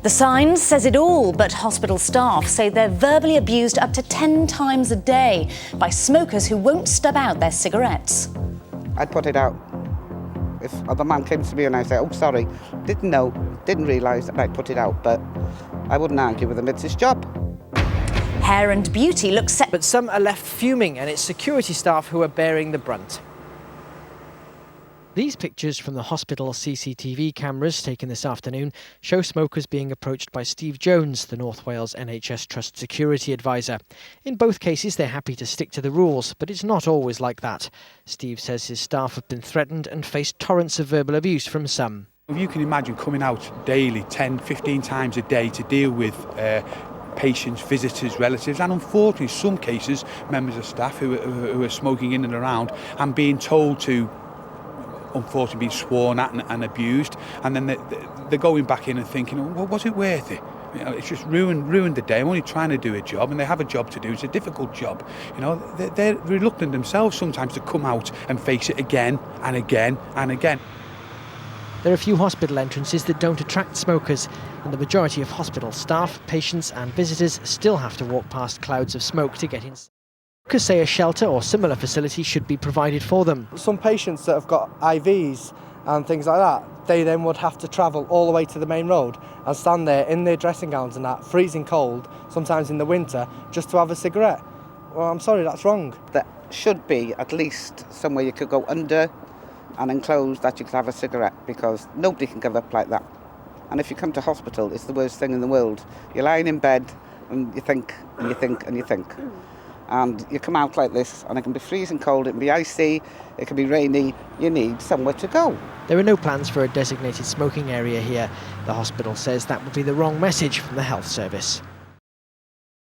The sign says it all, but hospital staff say they're verbally abused up to 10 times a day by smokers who won't stub out their cigarettes. I'd put it out. If the man came to me and I said, oh, sorry, didn't know, didn't realise that I'd put it out, but I wouldn't argue with him, it's his job. Hair and Beauty looks set. But some are left fuming, and it's security staff who are bearing the brunt. These pictures from the hospital CCTV cameras taken this afternoon show smokers being approached by Steve Jones, the North Wales NHS Trust security advisor. In both cases, they're happy to stick to the rules, but it's not always like that. Steve says his staff have been threatened and faced torrents of verbal abuse from some. If you can imagine coming out daily, 10, 15 times a day to deal with patients, visitors, relatives, and unfortunately, in some cases, members of staff who are smoking in and around and being told to, unfortunately, being sworn at and abused, and then they're going back in and thinking, well, was it worth it? You know, it's just ruined the day. I'm only trying to do a job, and they have a job to do. It's a difficult job. You know, they're reluctant themselves sometimes to come out and face it again and again and again. There are few hospital entrances that don't attract smokers, and the majority of hospital staff, patients and visitors still have to walk past clouds of smoke to get in. Smokers say a shelter or similar facility should be provided for them. Some patients that have got IVs and things like that, they then would have to travel all the way to the main road and stand there in their dressing gowns and that, freezing cold, sometimes in the winter, just to have a cigarette. Well, I'm sorry, that's wrong. There should be at least somewhere you could go under and enclosed that you could have a cigarette, because nobody can give up like that. And if you come to hospital, it's the worst thing in the world. You're lying in bed and you think and you think and you think. And you come out like this, and it can be freezing cold, it can be icy, it can be rainy. You need somewhere to go. There are no plans for a designated smoking area here. The hospital says that would be the wrong message from the health service.